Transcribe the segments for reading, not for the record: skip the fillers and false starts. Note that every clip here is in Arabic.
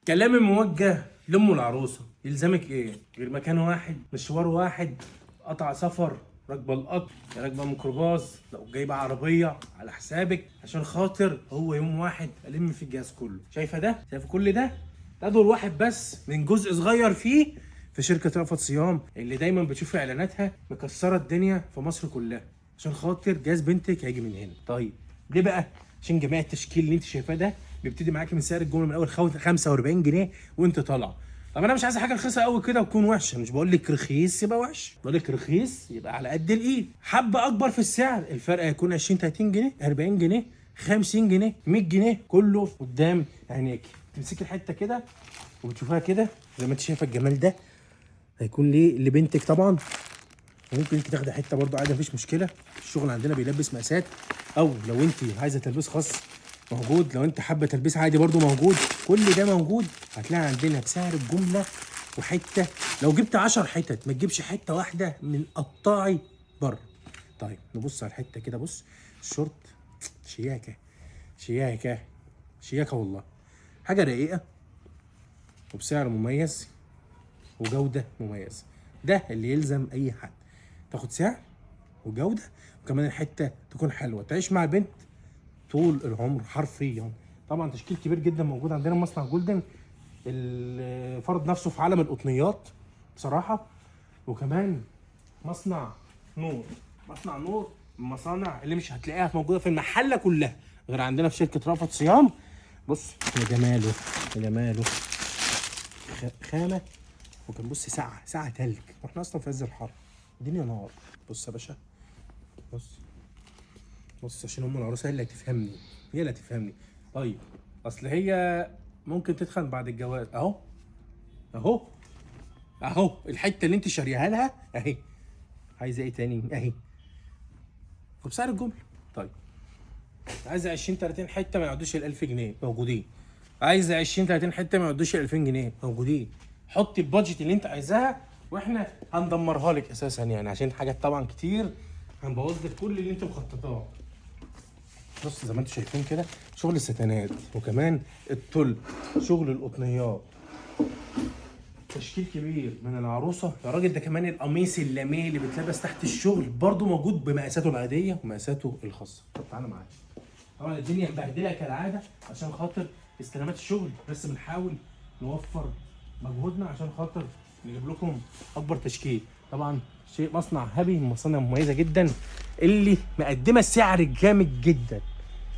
كلامي موجه لام العروسه، يلزمك ايه غير مكان واحد، مشوار واحد، قطع سفر، راكبه القطر، راكبه ميكروباص، لو جايبه عربيه على حسابك، عشان خاطر هو يوم واحد الم في الجهاز كله. شايفه ده؟ شايفه كل ده؟ ده دور واحد بس من جزء صغير فيه في شركه رأفت صيام اللي دايما بتشوف اعلاناتها مكسره الدنيا في مصر كلها، عشان خاطر جهاز بنتك هيجي من هنا. طيب ليه بقى؟ عشان جميع التشكيل اللي انت شايفاه ده بيبتدي معاكي من سعر الجمله من اول 45 جنيه وانت طالعه. طب انا مش عايز حاجه رخيصه قوي كده وتكون وحشه، مش بقول لك رخيص يبقى وحش، بقول لك رخيص يبقى على قد الايد. حبه اكبر في السعر، الفرق هيكون 20 30 جنيه 40 جنيه 50 جنيه 100 جنيه، كله قدام عينيك. تمسكي الحته كده وبتشوفها كده زي ما انت شايفه الجمال ده، هيكون ليه لبنتك طبعا، وممكن انت تاخدي حته برضو عادي مفيش مشكله. الشغل عندنا بيلبس مقاسات، او لو انت عايزه تلبيس خاص موجود، لو انت حابه تلبيس عادي برضو موجود، كل ده موجود. هتلاقي عندنا بسعر الجمله وحته. لو جبت 10 حتت ما تجيبش حته واحده من قطاعي بره. طيب نبص على الحته كده، بص الشورت شياكه شياكه شياكه والله، حاجه رقيقه وبسعر مميز وجوده مميزه. ده اللي يلزم اي حد، تاخد سعر وجوده، وكمان الحته تكون حلوه تعيش مع البنت طول العمر حرفيا. طبعا تشكيل كبير جدا موجود عندنا مصنع جولدن، اللي فرض نفسه في عالم القطنيات بصراحه. وكمان مصنع نور، مصنع نور من المصانع اللي مش هتلاقيها موجوده في المحله كلها غير عندنا في شركه رأفت صيام. بص يا جماله يا جماله، خامه. وكان بص ساعه تلج واحنا اصلا في عز الحر، الدنيا نار. بص يا باشا، بص بص عشان ام العروسه هي اللي هتفهمني، هي اللي هتفهمني. طيب اصل هي ممكن تتخن بعد الجواز، اهو اهو اهو الحته اللي انت شاريها لها اهي. عايزه ايه تاني؟ اهي وبسعر الجمله. طيب عايزه 20 30 حته ما يعدوش ال 1000 جنيه موجودين، عايزه 20 30 حته ما يعدوش ال 2000 جنيه موجودين. حطي البادجت اللي انت عايزاها واحنا هندمرها لك اساسا، يعني عشان حاجات طبعا كتير هنبوظ لك كل اللي انت مخططاه. بص زي ما انتم شايفين كده شغل الستانات، وكمان التل، شغل القطنيات، تشكيل كبير من العروسه يا راجل. ده كمان القميص اللاميه اللي بيتلبس تحت الشغل برضو موجود بمقاساته العاديه ومقاساته الخاصه. طب تعالى معايا. طبعا الدنيا مبهدله كالعاده عشان خاطر استلامات الشغل، بس بنحاول نوفر مجهودنا عشان خاطر نجيب لكم اكبر تشكيل. طبعا شيء مصنع هابي من مصانع مميزه جدا اللي مقدمه سعر جامد جدا.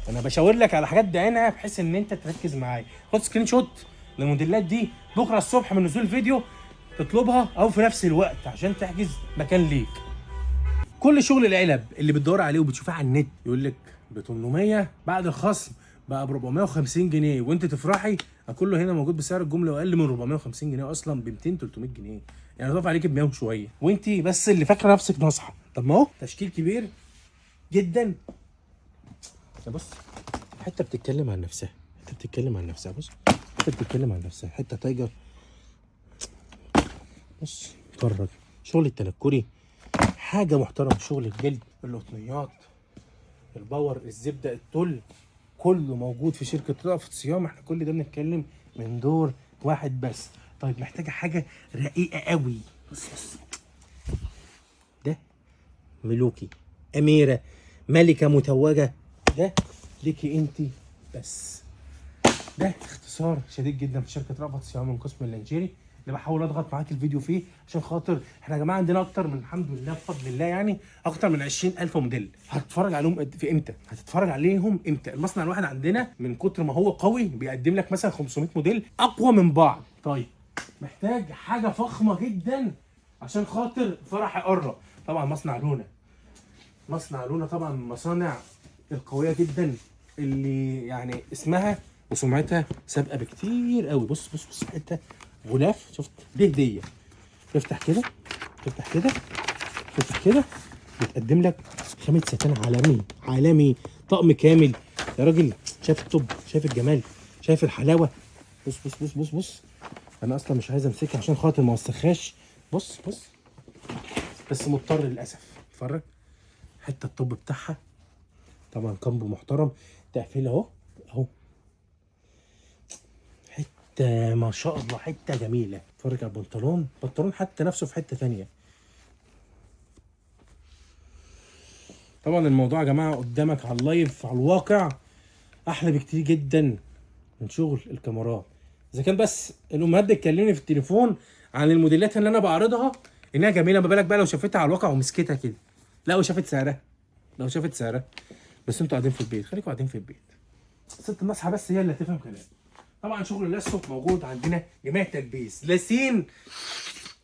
انا بشاور لك على حاجات بعينها بحيث ان انت تركز معايا. خد سكرين شوت للموديلات دي بكره الصبح من نزول الفيديو تطلبها، او في نفس الوقت عشان تحجز مكان ليك. كل شغل العلب اللي بتدور عليه وبتشوفيه على النت يقول لك ب 800 بعد الخصم بقى ب 450 جنيه وانت تفرحي، كله هنا موجود بسعر الجمله واقل من 450 جنيه اصلا، ب 200 300 جنيه، يعني ضاف عليك ب 100 وشويه وانت بس اللي فاكره نفسك ناصحه. طب ما هو تشكيل كبير جدا. بص حته بتتكلم عن نفسها، حته بتتكلم عن نفسها، بص حته بتتكلم عن نفسها، حته تايجر. بص اتفرج، شغل التنكري حاجه محترمه، شغل الجلد، القطنيات، الباور، الزبده، التل، كله موجود في شركه رأفت صيام. احنا كل ده بنتكلم من دور واحد بس. طيب محتاجه حاجه رقيقه قوي، بص بص ده ملوكي، اميره، ملكه متوجه، ده ليكي انت بس. ده اختصار شديد جدا في شركه رأفت صيام من قسم اللانجيري اللي بحاول اضغط معاك الفيديو فيه عشان خاطر احنا يا جماعه عندنا اكتر من الحمد لله بفضل الله يعني اكتر من 20,000 موديل. هتتفرج عليهم في امتى؟ هتتفرج عليهم امتى؟ المصنع الواحد عندنا من كتر ما هو قوي بيقدم لك مثلا 500 موديل اقوى من بعض. طيب محتاج حاجه فخمه جدا عشان خاطر فرح قرب. طبعا مصنع لونا، مصنع لونا طبعا من المصانع القويه جدا اللي يعني اسمها وسمعتها سابقه بكتير قوي. بص بص بص حته غلاف، شفت دي هديه، تفتح كده تفتح كده تفتح كده بتقدم لك خامه ستان عالمي عالمي، طقم كامل يا راجل. شايف الطب، شايف الجمال، شايف الحلاوه. بص بص بص بص بص انا اصلا مش عايز امسكها عشان خاطر ما اوسخهاش. بص بص بس مضطر للاسف. اتفرج حته الطب بتاعها، طبعا كامبو محترم، تقفيل اهو اهو، حته ما شاء الله، حته جميله. اتفرج على البنطلون حتى نفسه في حته ثانيه. طبعا الموضوع يا جماعه قدامك على اللايف، على الواقع احلى بكتير جدا من شغل الكاميرات. اذا كان بس الامهات بتكلمني في التليفون عن الموديلات اللي انا بعرضها انها جميله، ما بالك بقى لو شافتها على الواقع ومسكتها كده، لا وشافت سعرها، بس انتوا قاعدين في البيت، خليكم قاعدين في البيت. ست النصحه بس هي اللي هتفهم كلامي. طبعا شغل اللاسو موجود عندنا جميع التلبيس، لاسين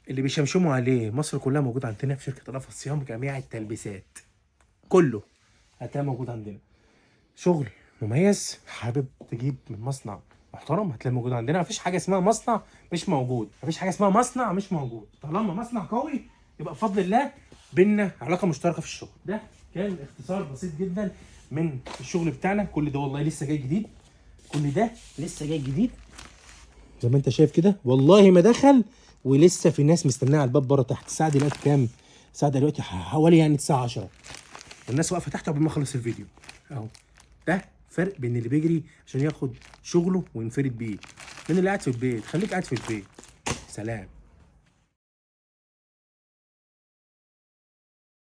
اللي بيشمشموا عليه مصر كلها موجود عندنا في شركه رأفت صيام. جميع التلبيسات كله هتلاقيه موجود عندنا. شغل مميز، حابب تجيب من مصنع محترم هتلاقيه موجود عندنا. مفيش حاجه اسمها مصنع مش موجود، طالما مصنع قوي يبقى بفضل الله بينا علاقه مشتركه في الشغل. ده كان اختصار بسيط جدا من الشغل بتاعنا. كل ده والله لسه جاي جديد، زي ما انت شايف كده، والله ما دخل ولسه في ناس مستنيه على الباب بره تحت. الساعه دلوقتي كام؟ الساعه دلوقتي حوالي يعني الساعه 10، والناس واقفه تحت قبل ما اخلص الفيديو اهو. ده فرق بين اللي بيجري عشان ياخد شغله وينفرد بيه من اللي قاعد في البيت. خليك قاعد في البيت. سلام.